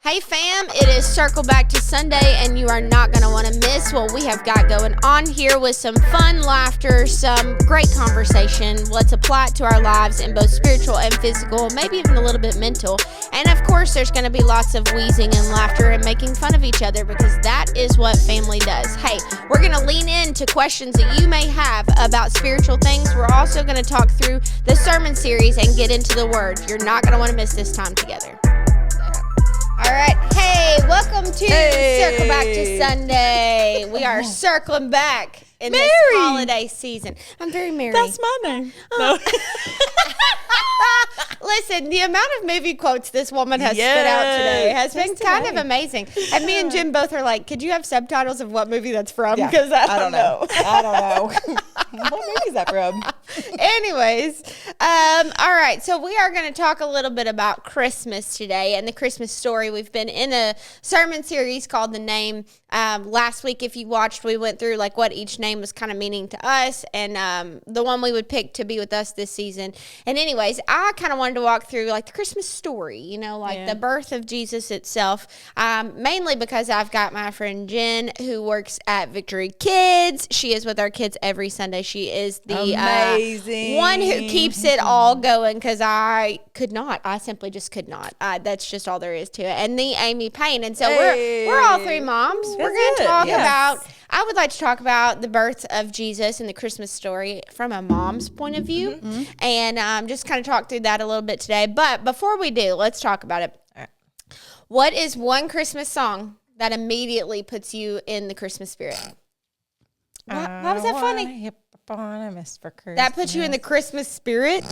Hey fam, it is Circle Back to Sunday, and you are not going to want to miss what we have got going on here with some fun laughter, some great conversation. Let's apply it to our lives in both spiritual and physical, maybe even a little bit mental. And of course, there's going to be lots of wheezing and laughter and making fun of each other because that is what family does. Hey, we're going to lean into questions that you may have about spiritual things. We're also going to talk through the sermon series and get into the Word. You're not going to want to miss this time together. All right. Hey, welcome to Circle Back to Sunday. We are circling back in this holiday season. I'm very merry. That's my name. No. Listen, the amount of movie quotes this woman has spit out today has been kind of amazing. And me and Jim both are like, could you have subtitles of what movie that's from? Because I don't know. I don't know. What movie is that from? Anyways, all right. So we are going to talk a little bit about Christmas today and the Christmas story. We've been in a sermon series called The Name. Last week, if you watched, we went through like what each name was kind of meaning to us and the one we would pick to be with us this season. And anyways, I kind of wanted to walk through like the Christmas story, you know, like the birth of Jesus itself, mainly because I've got my friend Jen who works at Victory Kids. She is with our kids every Sunday. She is the one who keeps it all going because I could not. I simply just could not. That's just all there is to it. And the Amy Payne. And so we're all three moms. We're going to talk about, I would like to talk about the birth of Jesus and the Christmas story from a mom's point of view. And just kind of talk through that a little bit today. But before we do, let's talk about it. All right. What is one Christmas song that immediately puts you in the Christmas spirit? Why was that funny? Hippopotamus for Christmas. That puts you in the Christmas spirit?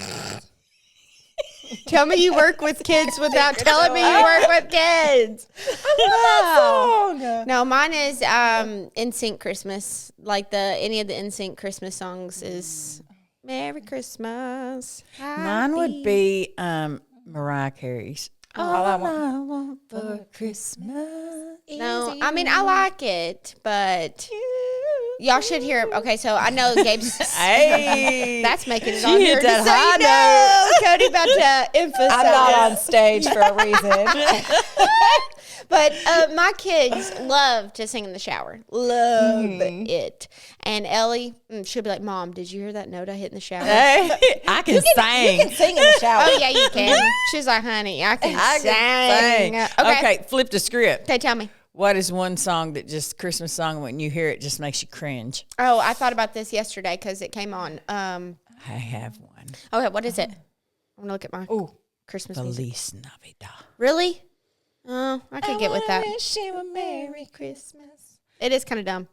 Tell me you work with kids without telling me you work with kids. I love that song. No, mine is NSYNC Christmas. Like any of the NSYNC Christmas songs is Merry Christmas. Mine would be Mariah Carey's. All I want for Christmas. No, I mean, I like it, but y'all should hear it. Okay, so I know Gabe's. Hey. That's making it She on hit here. that Just so you know, Cody about to emphasize. I'm not on stage for a reason. But my kids love to sing in the shower. Love it. And Ellie, she'll be like, Mom, did you hear that note I hit in the shower? I can sing. You can sing in the shower. Oh, yeah, you can. She's like, honey, I can sing. Okay, flip the script. Okay, tell me. What is one song that just Christmas song when you hear it just makes you cringe? Oh, I thought about this yesterday because it came on. I have one. Okay, what is it? I want to look at my Christmas music. Feliz Navidad. Really? Oh, I could get with that. Wish you a Merry Christmas. It is kind of dumb.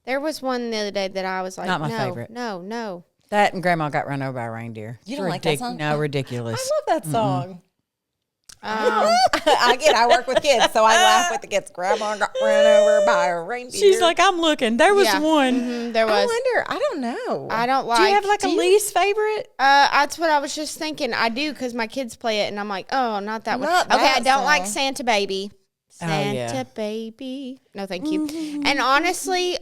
There was one the other day that I was like, Not my favorite. No. That and Grandma got run over by a reindeer. You don't like that song? No, ridiculous. I love that song. I work with kids, so I laugh with the kids. Grandma got run over by a reindeer. She's like, I'm looking. There was one. Mm-hmm, there was. I wonder. I don't know. I don't like. Do you have like a least favorite? That's what I was just thinking. I do because my kids play it, and I'm like, oh, not that one. Not Okay, that I don't song. like Santa Baby. Oh, Santa yeah. Baby. No, thank you. And honestly,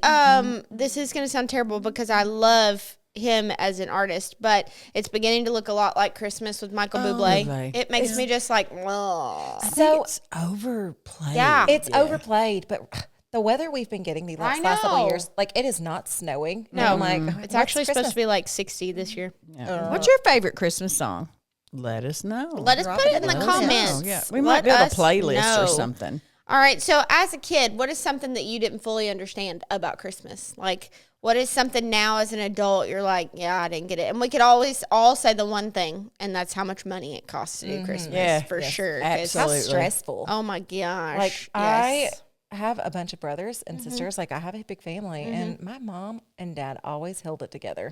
this is going to sound terrible because I love him as an artist, but it's beginning to look a lot like Christmas with Michael Bublé. Bublé. It makes me just like, ugh. So It's overplayed. Yeah. it's overplayed, but the weather we've been getting the last couple know. of years, like it is not snowing. No, I'm like, it's what's actually supposed Christmas? to be like 60 this year. Yeah. What's your favorite Christmas song? Let us know. Let us put it in the Let us comments. know. Yeah, we might Let build a us playlist know. or something. All right. So as a kid, what is something that you didn't fully understand about Christmas? Like, what is something now as an adult you're like, yeah, I didn't get it? And we could always all say the one thing, and that's how much money it costs to do Christmas. Yeah, for yes, sure. 'Cause- How absolutely. stressful. Oh my gosh. Like yes. I have a bunch of brothers and sisters. Like I have a big family, and my mom and dad always held it together,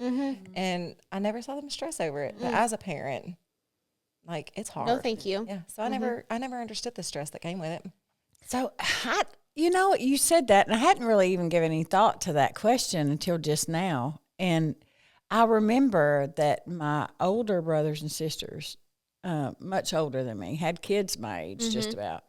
and I never saw them stress over it. But as a parent, like it's hard. No, thank you. Yeah, so I never understood the stress that came with it. So, you know, you said that, and I hadn't really even given any thought to that question until just now. And I remember that my older brothers and sisters, much older than me, had kids my age just about,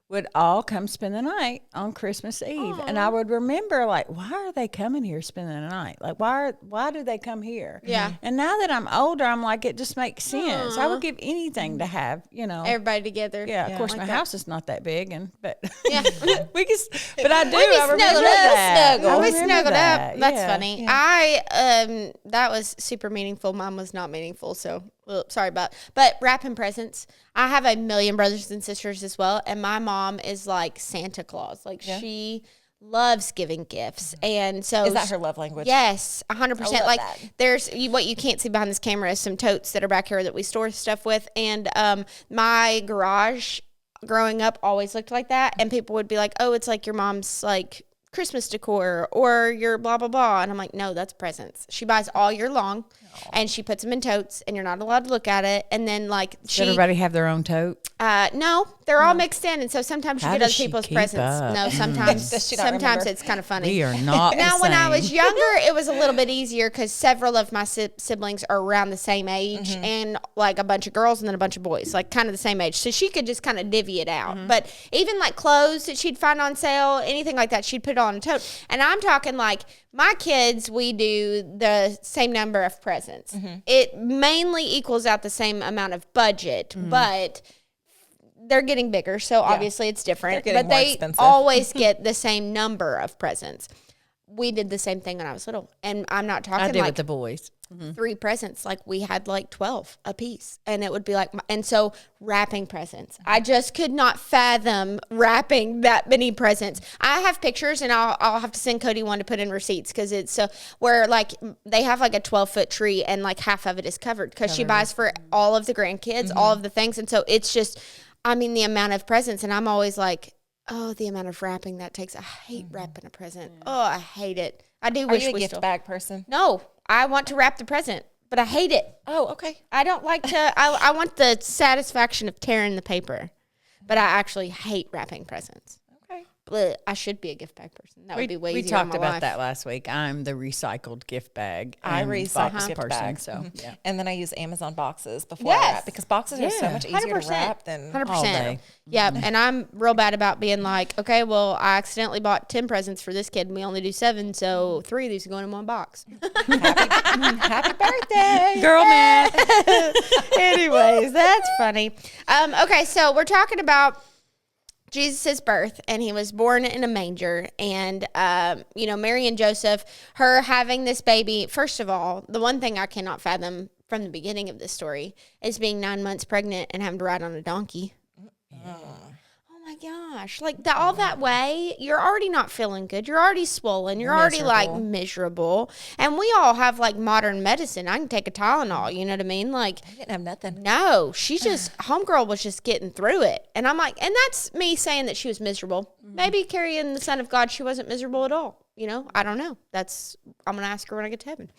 would all come spend the night on Christmas Eve. And I would remember, like, why are they coming here spending the night? Like, why do they come here? Yeah. And now that I'm older, I'm like, it just makes sense. I would give anything to have, Everybody together. Yeah, of course, like my that. house is not that big, but Yeah. but I do. We be I remember snuggled that. up. I We remember snuggled that. up. That's Yeah. funny. I that was super meaningful. Mine was not meaningful, so sorry about. But wrapping presents. I have a million brothers and sisters as well, and my mom is like Santa Claus. Like she loves giving gifts, and so Is that her love language? Yes, 100%. love Like that. there's what you can't see behind this camera is some totes that are back here that we store stuff with, and my garage growing up always looked like that, and people would be like, "Oh, it's like your mom's like Christmas decor or your blah blah blah," and I'm like, "No, that's presents." She buys all year long, and she puts them in totes, and you're not allowed to look at it. And then like Does everybody have their own tote? no, they're all mixed in, and so sometimes you How get does other she people's keep presents. up? No, sometimes Does she not remember? it's kind of funny. We are not Now, the when I same. was younger, it was a little bit easier because several of my siblings are around the same age, and like a bunch of girls and then a bunch of boys, like kind of the same age. So she could just kind of divvy it out. But even like clothes that she'd find on sale, anything like that, she'd put it on a tote. And I'm talking like my kids, we do the same number of presents. It mainly equals out the same amount of budget, but they're getting bigger, so obviously it's different. They're getting But more they expensive. always get the same number of presents. We did the same thing when I was little, and I'm not talking I did like with the boys. 3 presents. Like we had like 12 a piece, and it would be like, and so wrapping presents. I just could not fathom wrapping that many presents. I have pictures, and I'll have to send Cody one to put in receipts because it's where like they have like a 12-foot tree, and like half of it is covered because she buys for all of the grandkids, all of the things, and so it's just, I mean, the amount of presents, and I'm always like, oh, the amount of wrapping that takes. I hate wrapping a present. Oh, I hate it. I do Are wish you a we gift still. bag person? No, I want to wrap the present, but I hate it. Oh, okay. I don't like to. I want the satisfaction of tearing the paper, but I actually hate wrapping presents. Okay. But I should be a gift bag person. That would be way We easier in talked my about life. that last week. I'm the recycled gift bag. I and recycle box gift person, bags. So yeah. And then I use Amazon boxes before I Yes. wrap because boxes are so Yeah. much easier to 100%. wrap than 100%. all day. Yeah, and I'm real bad about being like, okay, well, I accidentally bought 10 presents for this kid, and we only do 7, so 3 of these are going in one box. happy birthday. Girl math. Anyways, that's funny. Okay, so we're talking about Jesus' birth, and he was born in a manger, and Mary and Joseph, her having this baby. First of all, the one thing I cannot fathom from the beginning of this story is being 9 months pregnant and having to ride on a donkey. Oh my gosh, like all that way, you're already not feeling good. You're already swollen. You're already like miserable. And we all have like modern medicine. I can take a Tylenol, you know what I mean? Like, I didn't have nothing. no, she just, homegirl was just getting through it. And I'm like, and that's me saying that she was miserable. Maybe carrying the Son of God, she wasn't miserable at all. I don't know. I'm going to ask her when I get to heaven.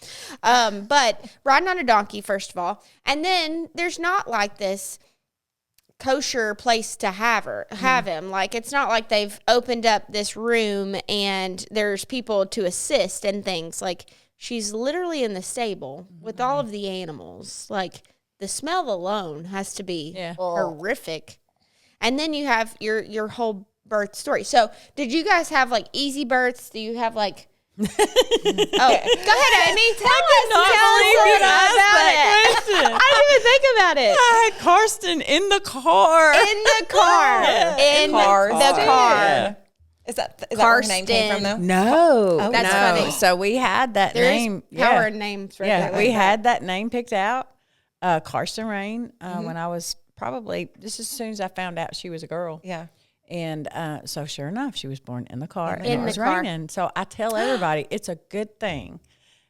But riding on a donkey, first of all. And then there's not like this kosher place to have him. Like, it's not like they've opened up this room and there's people to assist and things. Like, she's literally in the stable with all of the animals. Like, the smell alone has to be horrific. And then you have your whole birth story. So, did you guys have like easy births? Do you have like go ahead, Amy. Tell us about it. I didn't even think about it. I had Karsten in the car. In the car. In the car. Yeah. Is that where her name came from, though? No, That's no. funny. So we had that There name. is power in names right Yeah, there. we had that name picked out. Karsten Rain. When I was probably just as soon as I found out she was a girl. Yeah. And so sure enough, she was born in the car and In it the was car. raining. So I tell everybody it's a good thing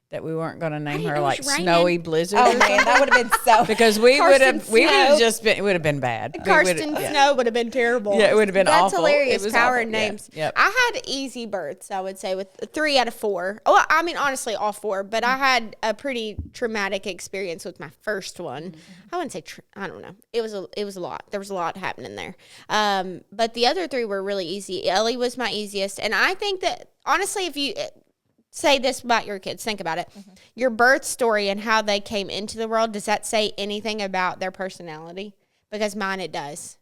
that we weren't going to name didn't her know it like was raining. Snowy Blizzard. Oh, man, that would have been so. Because we Karsten would have Snow. just been, it would have been bad. We Karsten would've- Snow would have been terrible. Yeah, it would have been That's awful. hilarious. It was Power awful. in names. Yeah. Yep. I had easy births, I would say, with 3 out of 4. Oh, I mean, honestly, all 4. But I had a pretty traumatic experience with my first one. I wouldn't say, I don't know. It was a lot. There was a lot happening there. But the other 3 were really easy. Ellie was my easiest. And I think that, honestly, if you say this about your kids, think about it. Your birth story and how they came into the world, does that say anything about their personality? Because mine, it does.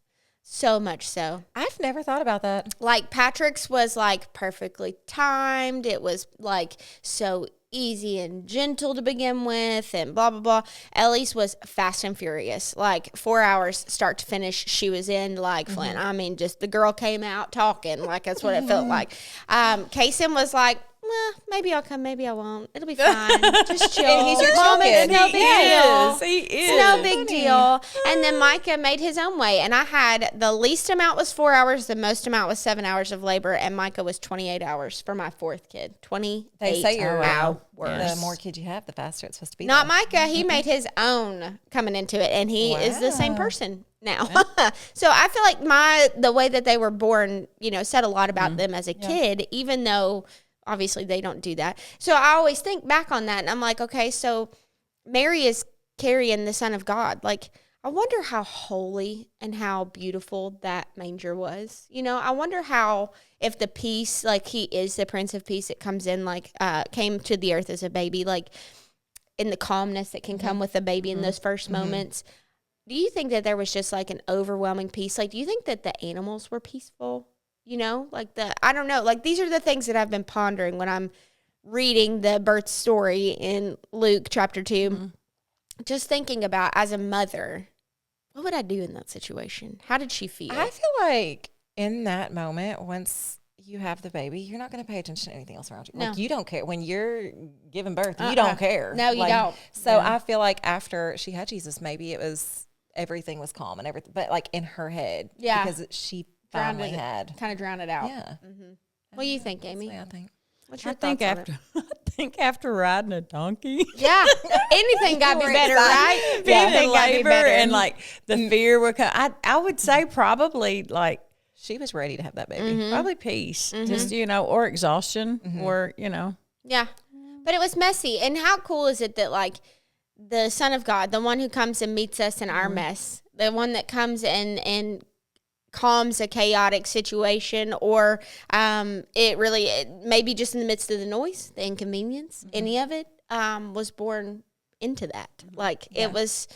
So much so. I've never thought about that. Like Patrick's was like perfectly timed. It was like so easy and gentle to begin with and blah, blah, blah. Ellie's was fast and furious. Like 4 hours start to finish. She was in like Flint. I mean, just the girl came out talking. Like that's what it felt like. Kason was like, well, maybe I'll come, maybe I won't. It'll be fine. Just chill. And he's your Mom, chill it's kid. no big deal. He is. It's no big deal. And then Micah made his own way. And I had the least amount was 4 hours. The most amount was 7 hours of labor. And Micah was 28 hours for my fourth kid. 28 They say hours. the more kids you have, the faster it's supposed to be. Not Micah. He made his own coming into it. And he is the same person now. So I feel like the way that they were born, said a lot about them as a kid, even though obviously they don't do that. So I always think back on that and I'm like, okay, so Mary is carrying the Son of God. Like, I wonder how holy and how beautiful that manger was. I wonder how, if the peace, like he is the Prince of Peace that comes in, like came to the earth as a baby, like in the calmness that can come with a baby in those first moments. Do you think that there was just like an overwhelming peace? Like, do you think that the animals were peaceful? I don't know. Like, these are the things that I've been pondering when I'm reading the birth story in Luke chapter 2. Just thinking about, as a mother, what would I do in that situation? How did she feel? I feel like in that moment, once you have the baby, you're not going to pay attention to anything else around you. No. Like, you don't care. When you're giving birth, you don't care. No, you Like, don't. So I feel like after she had Jesus, maybe it was, everything was calm and everything, but like in her head. Yeah. Because she finally had. Kind of drown it out. Yeah. What do you think, Amy? I think. What's your I think thoughts on it? after riding a donkey, Yeah. Anything got to be better, right? being in Anything gotta be labor better. and like the fear would come. I would say probably like She was ready to have that baby. probably peace, just or exhaustion, or Yeah. But it was messy. And how cool is it that, like, the Son of God, the one who comes and meets us in our mess, the one that comes and calms a chaotic situation, or maybe just in the midst of the noise, the inconvenience, any of it, was born into that. Like, it was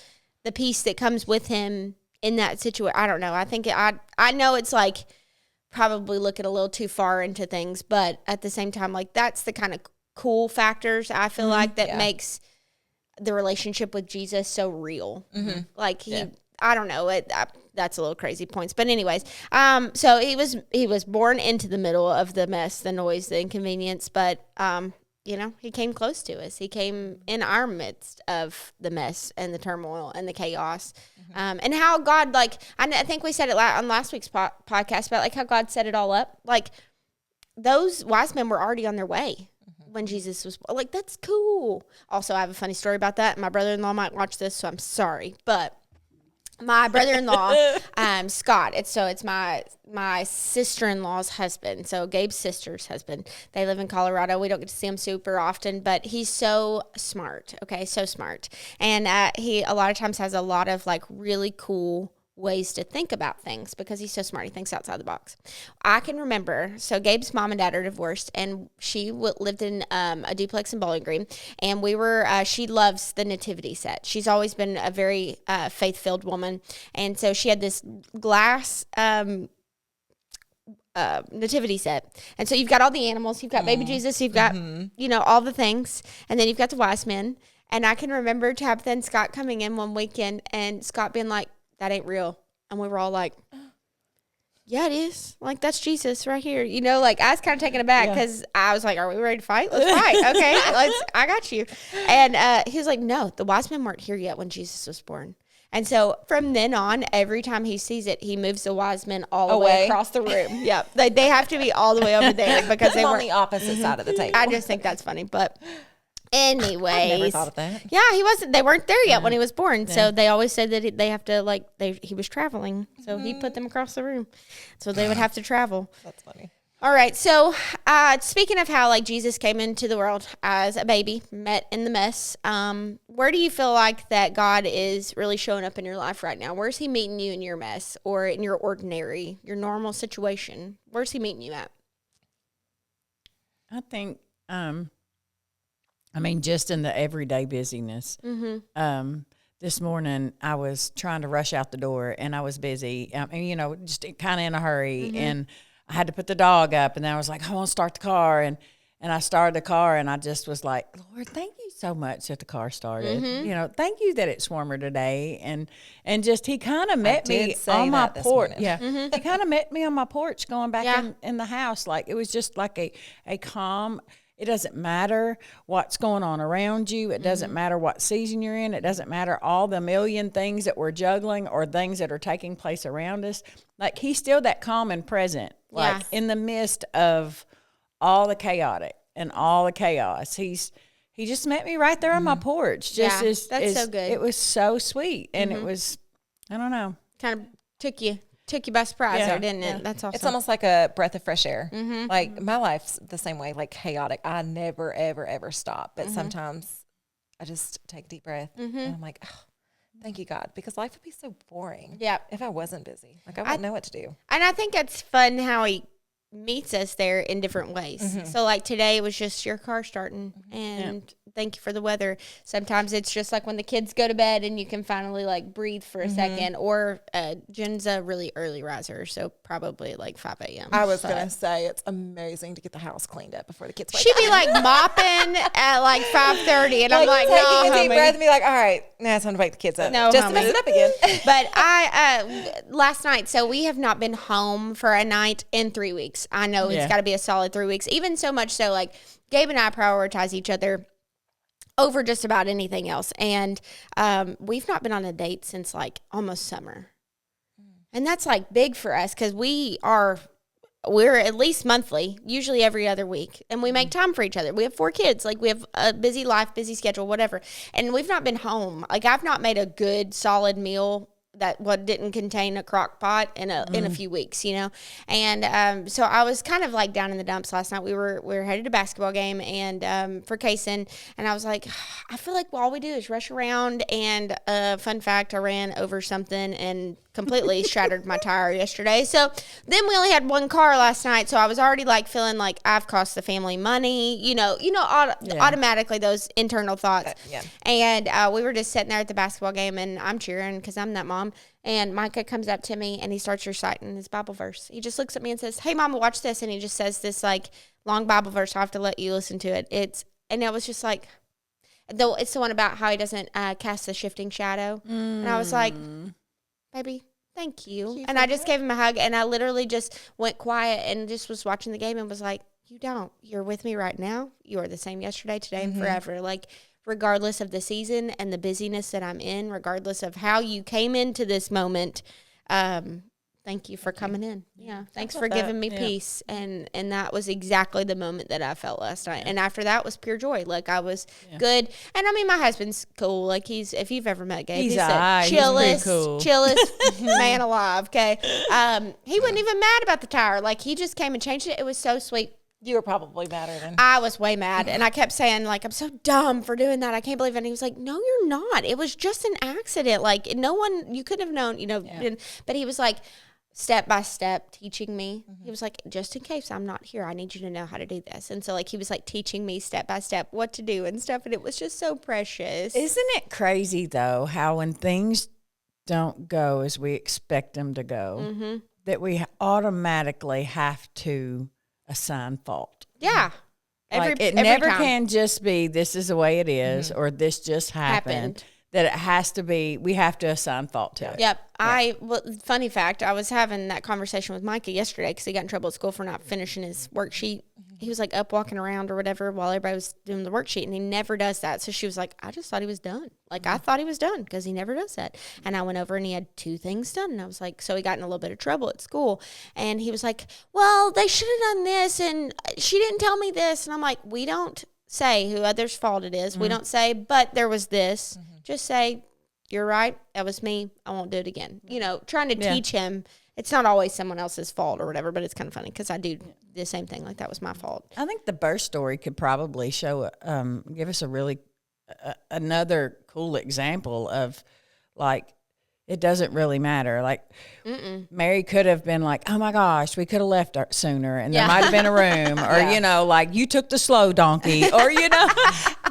the peace that comes with him in that situation. I don't know. I think I know it's like probably looking a little too far into things, but at the same time, like, that's the kind of cool factors I feel like that makes the relationship with Jesus so real. Like I don't know, that's a little crazy points, but anyways, so he was born into the middle of the mess, the noise, the inconvenience, but he came close to us. He came in our midst of the mess and the turmoil and the chaos, and how God, like, I think we said it on last week's podcast about like how God set it all up. Like, those wise men were already on their way when Jesus was like, that's cool. Also, I have a funny story about that. My brother-in-law might watch this, so I'm sorry, but my brother-in-law, Scott, it's my sister-in-law's husband, so Gabe's sister's husband. They live in Colorado. We don't get to see him super often, but he's so smart, okay, so smart. And he a lot of times has a lot of, like, really cool ways to think about things because he's so smart. He thinks outside the box. I can remember, so Gabe's mom and dad are divorced, and she lived in a duplex in Bowling Green, and she loves the nativity set. She's always been a very faith-filled woman, and so she had this glass nativity set. And so you've got all the animals, you've got baby Jesus, you've got, all the things, and then you've got the wise men. And I can remember Tabitha and Scott coming in one weekend, and Scott being like, that ain't real. And we were all like, yeah, it is. Like, that's Jesus right here. Like, I was kind of taken aback because I was like, are we ready to fight? Let's fight. Okay, I got you. And he was like, no, the wise men weren't here yet when Jesus was born. And so from then on, every time he sees it, he moves the wise men all the way across the room. Yep. They have to be all the way over there because they were on the opposite side of the table. I just think that's funny. But anyways, I never thought of that. Yeah, they weren't there yet when he was born. Yeah. So they always said that they have to, he was traveling. So he put them across the room. So they would have to travel. That's funny. All right. So speaking of how, like, Jesus came into the world as a baby, met in the mess, where do you feel like that God is really showing up in your life right now? Where's he meeting you in your mess or in your ordinary, your normal situation? Where's he meeting you at? I think, just in the everyday busyness. this morning I was trying to rush out the door and I was busy, and, just kind of in a hurry, and I had to put the dog up, and then I was like, I want to start the car, and I started the car, and I just was like, Lord, thank you so much that the car started. Thank you that it's warmer today, and just he kind of met me on my porch. Yeah, he kind of met me on my porch going back in the house. Like it was just like a calm. It doesn't matter what's going on around you. It doesn't matter what season you're in. It doesn't matter all the million things that we're juggling or things that are taking place around us. Like he's still that calm and present, like in the midst of all the chaotic and all the chaos. He just met me right there on my porch. That's so good. It was so sweet, and it was, I don't know, kind of took you by surprise there, didn't it? That's awesome. It's almost like a breath of fresh air. Like my life's the same way, like chaotic. I never, ever, ever stop. But sometimes I just take a deep breath and I'm like, oh, thank you, God, because life would be so boring if I wasn't busy. Like I wouldn't know what to do. And I think it's fun how he meets us there in different ways. So like today it was just your car starting and thank you for the weather. Sometimes it's just like when the kids go to bed and you can finally like breathe for a second, or Jen's a really early riser, so probably like 5 a.m. I was going to say it's amazing to get the house cleaned up before the kids wake She'd up. be like mopping at like 5:30 and I'm like, taking a deep homie. breath and be like, all right, now it's time to wake the kids up. No, just homie. to mess it up again. But I last night, so we have not been home for a night in 3 weeks. I know it's got to be a solid 3 weeks, even so much so like Gabe and I prioritize each other over just about anything else. And we've not been on a date since like almost summer. And that's like big for us because we're at least monthly, usually every other week. And we make time for each other. We have 4 kids. Like we have a busy life, busy schedule, whatever. And we've not been home. Like I've not made a good solid meal that didn't contain a crock pot in a few weeks, and so I was kind of like down in the dumps last night. We were headed to a basketball game and for Kaysen, and I was like, I feel like all we do is rush around. And fun fact, I ran over something and completely shattered my tire yesterday. So then we only had one car last night, so I was already like feeling like I've cost the family money, automatically those internal thoughts. And we were just sitting there at the basketball game, and I'm cheering because I'm that mom. And Micah comes up to me and he starts reciting his Bible verse. He just looks at me and says, "Hey, Mama, watch this." And he just says this like long Bible verse. I have to let you listen to it. And I was just like, though it's the one about how he doesn't cast the shifting shadow. And I was like, baby, thank you. And I just gave him a hug, and I literally just went quiet and just was watching the game and was like, you're with me right now. You are the same yesterday, today, and forever. Like, regardless of the season and the busyness that I'm in, regardless of how you came into this moment, thank you for coming in. Yeah. Thanks for giving me peace. And that was exactly the moment that I felt last night. And after that was pure joy. Like I was good. And I mean, my husband's cool. Like if you've ever met Gabe, he's the chillest man alive. Okay. He wasn't even mad about the tire. Like he just came and changed it. It was so sweet. You were probably madder than I was way mad. And I kept saying, like, I'm so dumb for doing that. I can't believe it. And he was like, no, you're not. It was just an accident. Like, you couldn't have known, But he was like, step by step teaching me. He was like, just in case I'm not here, I need you to know how to do this. And so, like, he was like teaching me step by step what to do and stuff. And it was just so precious. Isn't it crazy, though, how when things don't go as we expect them to go, that we automatically have to assign fault. Yeah. Every never time. Can just be this is the way it is or this just happened. That it has to be, we have to assign fault to it. Yep. Funny fact, I was having that conversation with Micah yesterday because he got in trouble at school for not finishing his worksheet. He was like up walking around or whatever while everybody was doing the worksheet, and he never does that. So she was like, I just thought he was done. Like, I thought he was done because he never does that. And I went over and he had 2 things done. And I was like, so he got in a little bit of trouble at school. And he was like, well, they should have done this, and she didn't tell me this. And I'm like, we don't say who others' fault it is. We don't say, but there was this. Just say, you're right. That was me. I won't do it again. Trying to teach him. It's not always someone else's fault or whatever, but it's kind of funny because I do the same thing. Like, that was my fault. I think the birth story could probably show, give us a really, another cool example of, like, it doesn't really matter. Like Mary could have been like, oh my gosh, we could have left sooner, and there might have been a room, or you know, like you took the slow donkey, or you know.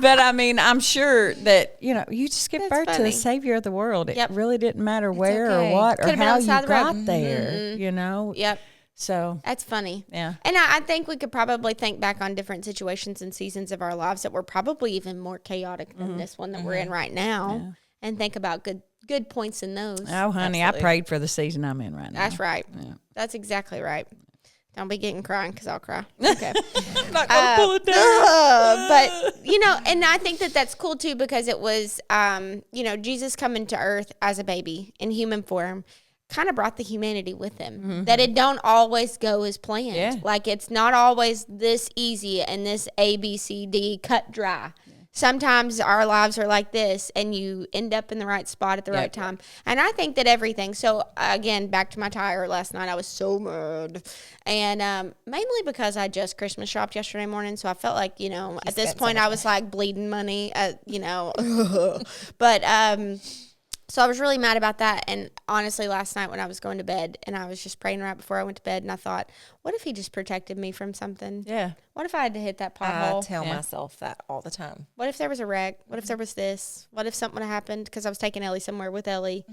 But I mean, I'm sure that you know, you just give birth to the Savior of the world. It really didn't matter where or what or how you got there. You know. Yep. So that's funny. Yeah. And I think we could probably think back on different situations and seasons of our lives that were probably even more chaotic than this one that we're in right now, and think about good points in those. Oh, honey, I prayed for the season I'm in right now. That's right. Yeah. That's exactly right. Don't be getting crying because I'll cry. Okay. I'm not going to pull it down. But, you know, and I think that that's cool too because it was, you know, Jesus coming to earth as a baby in human form kind of brought the humanity with him. That it don't always go as planned. Yeah. Like it's not always this easy and this A, B, C, D cut dry. Sometimes our lives are like this and you end up in the right spot at the right time. And I think that everything. So again, back to my tire last night, I was so mad. And mainly because I just Christmas shopped yesterday morning. So I felt like, you know, at this point I was like bleeding money, you know, but, so I was really mad about that. And honestly, last night when I was going to bed and I was just praying right before I went to bed and I thought, what if he just protected me from something? Yeah. What if I had to hit that pothole? I tell myself that all the time. What if there was a wreck? What if there was this? What if something would have happened? Because I was taking Ellie somewhere with Ellie.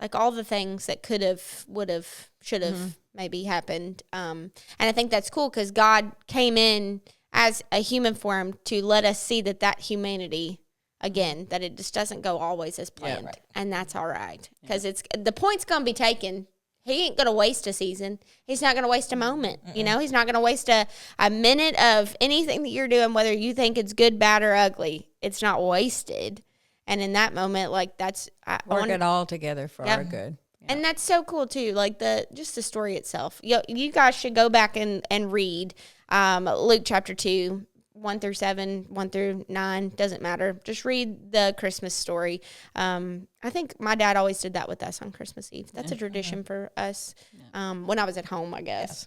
Like all the things that could have, would have, should have maybe happened. And I think that's cool because God came in as a human form to let us see that humanity, again, that it just doesn't go always as planned. And that's all right. Because it's the point's going to be taken. He ain't going to waste a season. He's not going to waste a moment. You know, he's not going to waste a minute of anything that you're doing, whether you think it's good, bad, or ugly. It's not wasted. And in that moment, like that's work it all together for our good. Yeah. And that's so cool too. Like just the story itself. You guys should go back and read Luke chapter 2. 1 through 7, 1 through 9, doesn't matter. Just read the Christmas story. I think my dad always did that with us on Christmas Eve. That's a tradition for us when I was at home, I guess.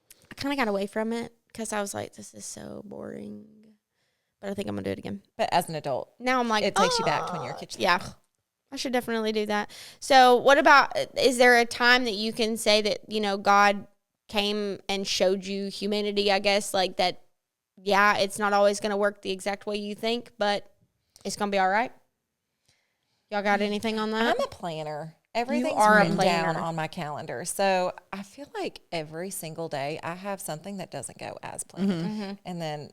Yeah. I kind of got away from it because I was like, this is so boring. But I think I'm going to do it again. But as an adult, now I'm like, it takes you back to when you're a kid. Yeah. I should definitely do that. So what about, is there a time that you can say that, you know, God came and showed you humanity, I guess, like that? Yeah, it's not always going to work the exact way you think, but it's going to be all right. Y'all got anything on that? I'm a planner. Everything's written down on my calendar. So I feel like every single day I have something that doesn't go as planned. And then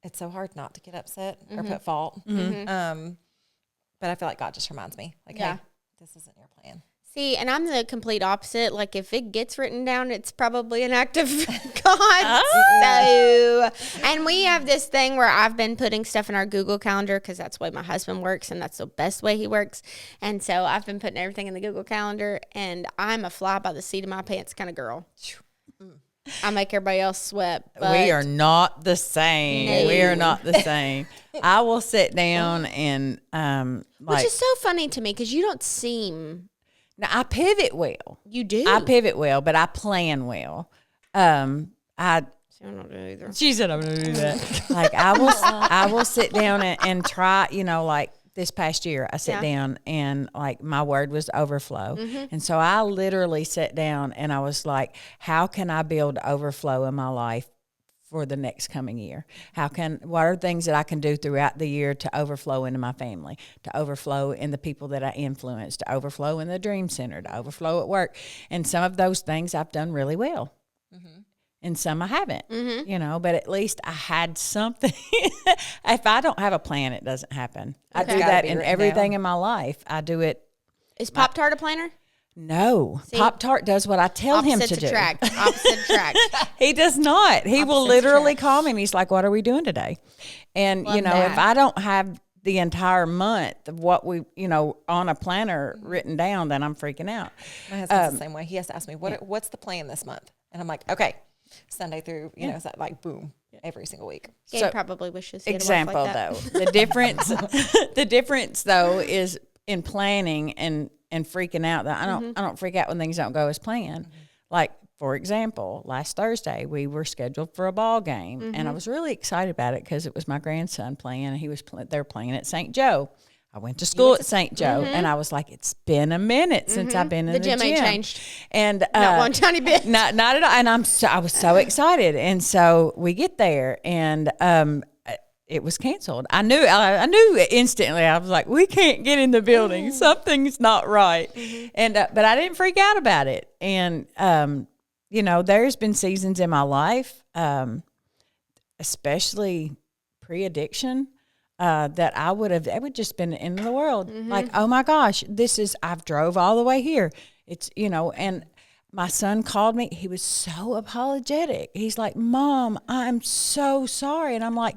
it's so hard not to get upset or put fault. But I feel like God just reminds me, like, hey, this isn't your plan. See, and I'm the complete opposite. Like, if it gets written down, it's probably an act of God. So, and we have this thing where I've been putting stuff in our Google Calendar because that's the way my husband works, and that's the best way he works. And so I've been putting everything in the Google Calendar, and I'm a fly by the seat of my pants kind of girl. I make everybody else sweat. But we are not the same. No. We are not the same. I will sit down and which is so funny to me because you don't seem. Now, I pivot well. You do. I pivot well, but I plan well. I don't do either. She said I'm going to do that. Like I will sit down and try, you know, like this past year I sat down and like my word was overflow. And so I literally sat down and I was like, how can I build overflow in my life for the next coming year? What are things that I can do throughout the year to overflow into my family, to overflow in the people that I influence, to overflow in the Dream Center, to overflow at work? And some of those things I've done really well. And some I haven't, you know, but at least I had something. If I don't have a plan, it doesn't happen. I do that in everything in my life. I do it. Is Pop-Tart a planner? No. Pop-Tart does what I tell him to do. Opposite attract. He does not. He will literally call me and he's like, what are we doing today? And, you know, if I don't have the entire month of what we, you know, on a planner written down, then I'm freaking out. My husband's the same way. He has to ask me, what's the plan this month? And I'm like, okay. Sunday through, you know, is that like boom every single week. Gabe probably wishes he had example a wife like though. The difference though is in planning and freaking out. That I don't freak out when things don't go as planned. Like for example, last Thursday we were scheduled for a ball game and I was really excited about it because it was my grandson playing and they were playing at St. Joe. I went to school at St. Joe, and I was like, it's been a minute since I've been in the gym. The gym ain't changed. And Not one tiny bit. Not at all. And I was so excited. And so we get there, and it was canceled. I knew instantly. I was like, we can't get in the building. Something's not right. And but I didn't freak out about it. And there's been seasons in my life, especially pre-addiction, that it would just been the end of the world. Like, oh my gosh, I've drove all the way here. It's, and my son called me. He was so apologetic. He's like, Mom, I'm so sorry. And I'm like,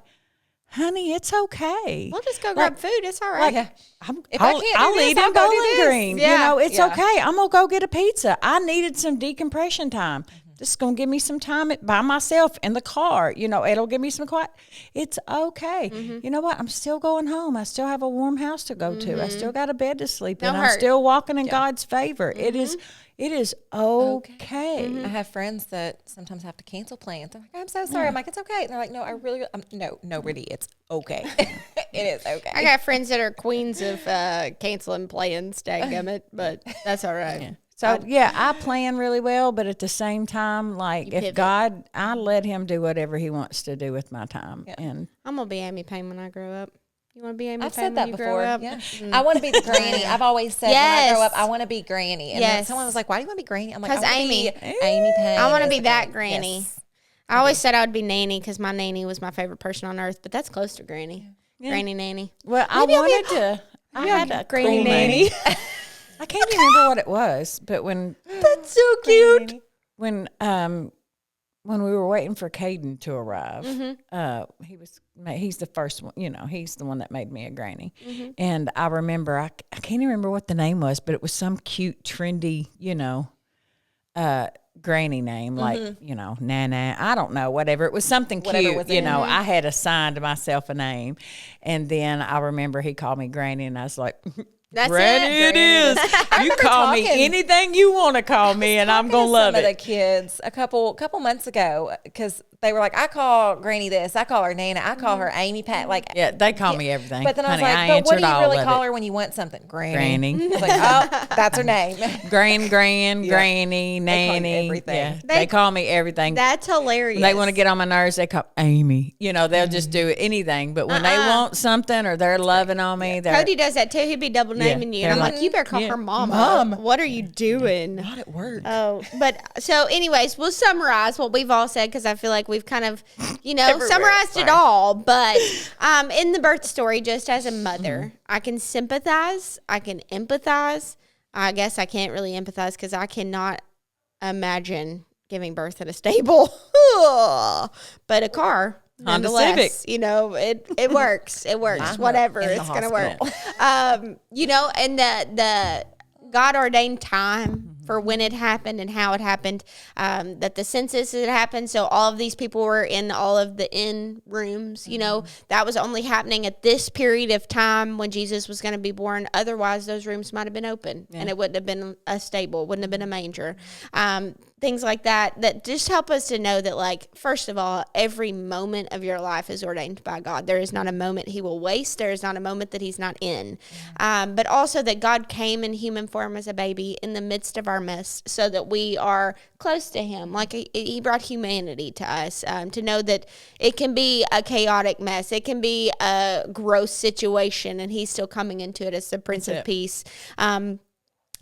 honey, it's okay. We'll just go grab food. It's all right. I'll eat in Bowling Green. Yeah. It's okay. I'm going to go get a pizza. I needed some decompression time. This is going to give me some time by myself in the car. It'll give me some quiet. It's okay. You know what? I'm still going home. I still have a warm house to go to. I still got a bed to sleep in. I'm still walking in God's favor. It is okay. I have friends that sometimes have to cancel plans. They're like, I'm so sorry. I'm like, it's okay. And they're like, no, no, really, it's okay. It is okay. I got friends that are queens of canceling plans, dadgummit, but that's all right. Yeah. So, I plan really well, but at the same time, like, if God, I let him do whatever he wants to do with my time. Yeah. And I'm going to be Amy Payne when I grow up. You want to be Amy Payne? I've said that before. Yeah. I want to be the granny. I've always said when I grow up, I want to be granny. And then someone was like, why do you want to be granny? I'm like, because Amy Payne. I want to be that granny. Yes. I always said I would be nanny because my nanny was my favorite person on earth, but that's close to granny. Yeah. Granny nanny. Well, I had a granny nanny. I can't remember what it was, but that's so cute. When we were waiting for Caden to arrive, he's the first one. He's the one that made me a granny. And I remember I can't even remember what the name was, but it was some cute, trendy, granny name, like Nana. I don't know, whatever. It was something cute. I had assigned myself a name, and then I remember he called me granny, and I was like. That's Granny, it is. You call me anything you want to call me, and I'm gonna love it. Some of the kids a couple months ago, because they were like, I call Granny this, I call her Nana, I call her Amy Pat. Like, they call me everything. But then I was like, but what do you really call her when you want something? Granny. I was like, oh, that's her name. Granny, Nanny, everything. Yeah, they call me everything. That's hilarious. When they want to get on my nerves, they call Amy. They'll just do anything. But when they want something or they're loving on me, Cody does that too. He'd be double naming you. And I'm like, you better call her Mom. What are you doing? Not at work. Oh, but so anyways, we'll summarize what we've all said because I feel like we've kind of, summarized it all. But in the birth story, just as a mother, I can sympathize. I can empathize. I guess I can't really empathize because I cannot imagine giving birth at a stable. But a car. Honda Civic. It works. It works. Whatever. It's going to work. And the God ordained time for when it happened and how it happened, that the census had happened. So all of these people were in all of the inn rooms, that was only happening at this period of time when Jesus was going to be born. Otherwise, those rooms might have been open and it wouldn't have been a stable, wouldn't have been a manger. Things like that just help us to know that, like, first of all, every moment of your life is ordained by God. There is not a moment he will waste. There is not a moment that he's not in. But also that God came in human form as a baby in the midst of our mess so that we are close to him. Like, he brought humanity to us, to know that it can be a chaotic mess. It can be a gross situation, and he's still coming into it as the Prince of Peace.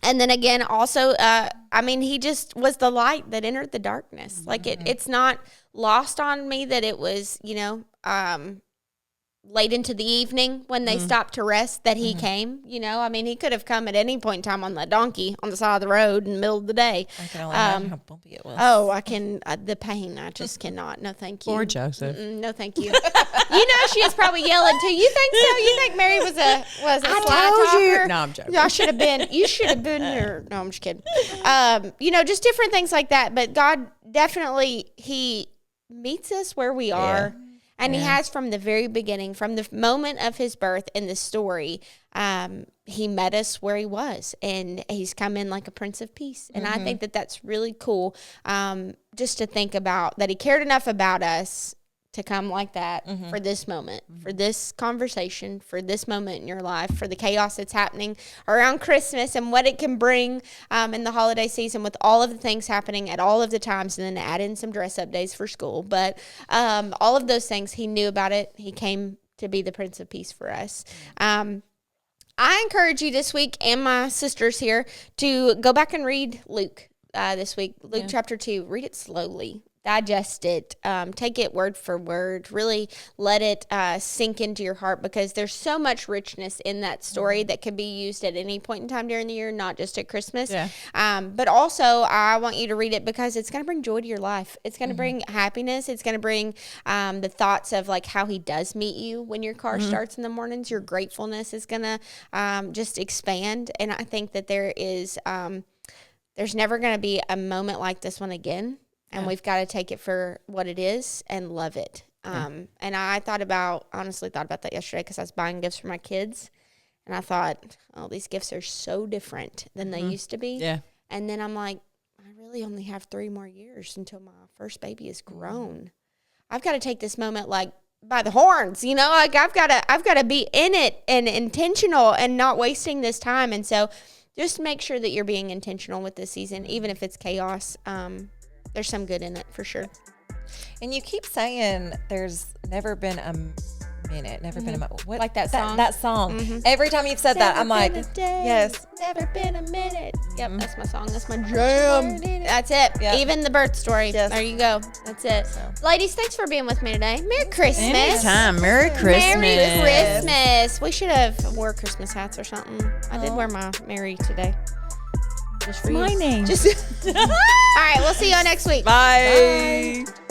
And then again, also, he just was the light that entered the darkness. Like, it's not lost on me that it was, late into the evening when they stopped to rest that he came. He could have come at any point in time on the donkey on the side of the road in the middle of the day. I can only imagine how bumpy it was. Oh, I can, the pain, I just cannot. No, thank you. Poor Joseph. No, thank you. She is probably yelling too. You think so? You think Mary was a sly talker? No, I'm joking. You should have been here. No, I'm just kidding. Just different things like that. But God definitely, he meets us where we are. And he has from the very beginning, from the moment of his birth in the story, he met us where he was. And he's come in like a Prince of Peace. And I think that that's really cool, just to think about that he cared enough about us to come like that for this moment, for this conversation, for this moment in your life, for the chaos that's happening around Christmas and what it can bring in the holiday season with all of the things happening at all of the times, and then add in some dress up days for school. But all of those things, he knew about it. He came to be the Prince of Peace for us. I encourage you this week, and my sisters here, to go back and read Luke this week. Luke chapter 2. Read it slowly. Digest it. Take it word for word. Really let it sink into your heart, because there's so much richness in that story that could be used at any point in time during the year, not just at Christmas. Yeah. But also, I want you to read it because it's going to bring joy to your life. It's going to bring happiness. It's going to bring the thoughts of like how he does meet you when your car starts in the mornings. Your gratefulness is going to just expand. And I think that there's never going to be a moment like this one again. And we've got to take it for what it is and love it. And I honestly thought about that yesterday, because I was buying gifts for my kids. And I thought, oh, these gifts are so different than they used to be. Yeah. And then I'm like, I really only have 3 more years until my first baby is grown. I've got to take this moment like by the horns, like I've got to be in it and intentional and not wasting this time. And so just make sure that you're being intentional with this season, even if it's chaos. There's some good in it for sure. And you keep saying there's never been a minute, never been a moment. What, Like that song? That song. Every time you've said that, I'm like, yes. Never been a minute. Yep, that's my song. That's my jam. That's it. Yep. Even the birth story. Yes. There you go. That's it. So. Ladies, thanks for being with me today. Merry Christmas. Anytime. Merry Christmas. Merry Christmas. We should have wore Christmas hats or something. I did wear my Merry today. Just for My you. name. All right, we'll see y'all next week. Bye. Bye.